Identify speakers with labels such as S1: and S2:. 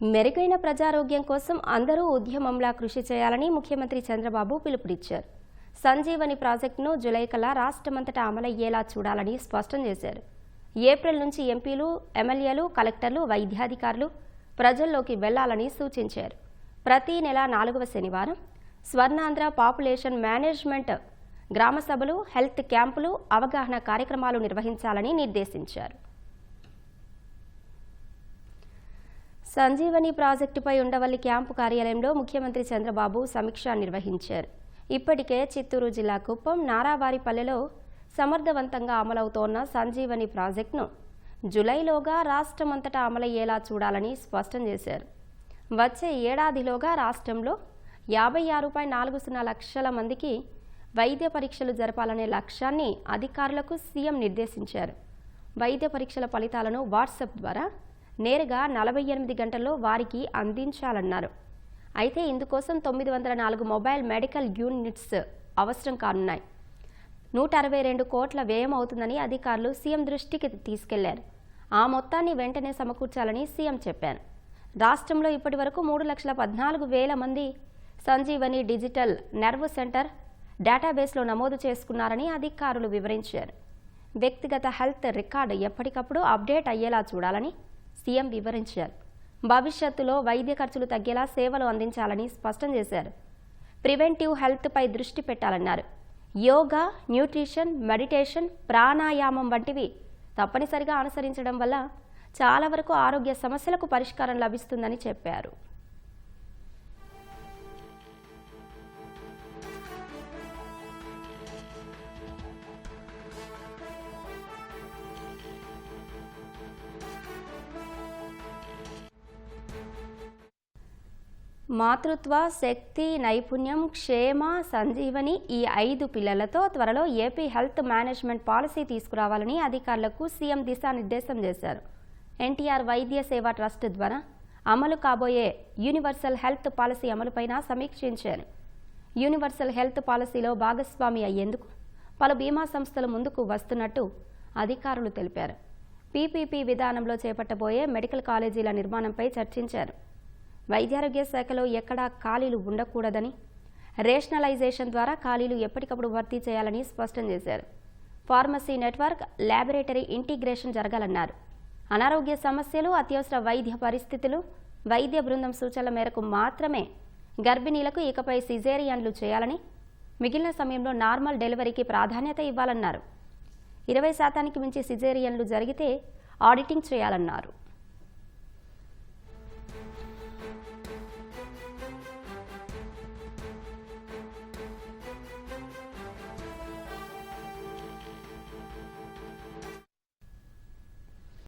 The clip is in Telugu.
S1: మెరుగైన ప్రజారోగ్యం కోసం అందరూ ఉద్యమంలా కృషి చేయాలని ముఖ్యమంత్రి చంద్రబాబు పిలుపునిచ్చారు. సంజీవని ప్రాజెక్టును జూలై కల్లా రాష్ట్రమంతటా అమలయ్యేలా చూడాలని స్పష్టం చేశారు. ఏప్రిల్ నుంచి ఎంపీలు, ఎమ్మెల్యేలు, కలెక్టర్లు, వైద్యాధికారులు ప్రజల్లోకి వెళ్లాలని సూచించారు. ప్రతి నెల 4వ శనివారం స్వర్ణాంధ్ర పాపులేషన్ మేనేజ్మెంట్ గ్రామ సభలు, హెల్త్ క్యాంపులు, అవగాహన కార్యక్రమాలు నిర్వహించాలని నిర్దేశించారు. సంజీవని ప్రాజెక్టుపై ఉండవల్లి క్యాంపు కార్యాలయంలో ముఖ్యమంత్రి చంద్రబాబు సమీక్ష నిర్వహించారు. ఇప్పటికే చిత్తూరు జిల్లా కుప్పం, నారావారిపల్లెలో సమర్థవంతంగా అమలవుతోన్న సంజీవని ప్రాజెక్టును జూలైలోగా రాష్ట్రమంతటా అమలయ్యేలా చూడాలని స్పష్టం చేశారు. వచ్చే ఏడాదిలోగా రాష్ట్రంలో 56.40 లక్షల మందికి వైద్య పరీక్షలు జరపాలనే లక్ష్యాన్ని అధికారులకు సీఎం నిర్దేశించారు. వైద్య పరీక్షల ఫలితాలను వాట్సాప్ ద్వారా నేరుగా 48 గంటల్లో వారికి అందించాలన్నారు. అయితే ఇందుకోసం 904 మొబైల్ మెడికల్ యూనిట్స్ అవసరం కానున్నాయి. 162 కోట్ల వ్యయం అవుతుందని అధికారులు సీఎం దృష్టికి తీసుకెళ్లారు. ఆ మొత్తాన్ని వెంటనే సమకూర్చాలని సీఎం చెప్పారు. రాష్ట్రంలో ఇప్పటివరకు 3,14,000 మంది సంజీవని డిజిటల్ నర్వ్ సెంటర్ డేటాబేస్లో నమోదు చేసుకున్నారని అధికారులు వివరించారు. వ్యక్తిగత హెల్త్ రికార్డు ఎప్పటికప్పుడు అప్డేట్ అయ్యేలా చూడాలని సీఎం వివరించారు. భవిష్యత్తులో వైద్య ఖర్చులు తగ్గేలా సేవలు అందించాలని స్పష్టం చేశారు. ప్రివెంటివ్ హెల్త్పై దృష్టి పెట్టాలన్నారు. యోగా, న్యూట్రిషన్, మెడిటేషన్, ప్రాణాయామం వంటివి తప్పనిసరిగా అనుసరించడం వల్ల చాలా వరకు ఆరోగ్య సమస్యలకు పరిష్కారం లభిస్తుందని చెప్పారు. మాతృత్వ, శక్తి, నైపుణ్యం, క్షేమ, సంజీవని ఈ 5 పిల్లలతో త్వరలో ఏపీ హెల్త్ మేనేజ్మెంట్ పాలసీ తీసుకురావాలని అధికారులకు సీఎం దిశానిర్దేశం చేశారు. ఎన్టీఆర్ వైద్య సేవా ట్రస్ట్ ద్వారా అమలు కాబోయే యూనివర్సల్ హెల్త్ పాలసీ అమలుపైన సమీక్షించారు. యూనివర్సల్ హెల్త్ పాలసీలో భాగస్వామి అయ్యేందుకు పలు బీమా సంస్థలు ముందుకు వస్తున్నట్టు అధికారులు తెలిపారు. పీపీపీ విధానంలో చేపట్టబోయే మెడికల్ కాలేజీల నిర్మాణంపై చర్చించారు. వైద్యారోగ్య శాఖలో ఎక్కడా ఖాళీలు ఉండకూడదని, రేషనలైజేషన్ ద్వారా ఖాళీలు ఎప్పటికప్పుడు భర్తీ చేయాలని స్పష్టం చేశారు. ఫార్మసీ నెట్వర్క్, ల్యాబొరేటరీ ఇంటిగ్రేషన్ జరగాలన్నారు. అనారోగ్య సమస్యలు, అత్యవసర వైద్య పరిస్థితులు, వైద్య బృందం సూచనల మేరకు మాత్రమే గర్భిణీలకు ఇకపై సిజేరియన్లు చేయాలని, మిగిలిన సమయంలో నార్మల్ డెలివరీకి ప్రాధాన్యత ఇవ్వాలన్నారు. 20% మించి సిజేరియన్లు జరిగితే ఆడిటింగ్ చేయాలన్నారు.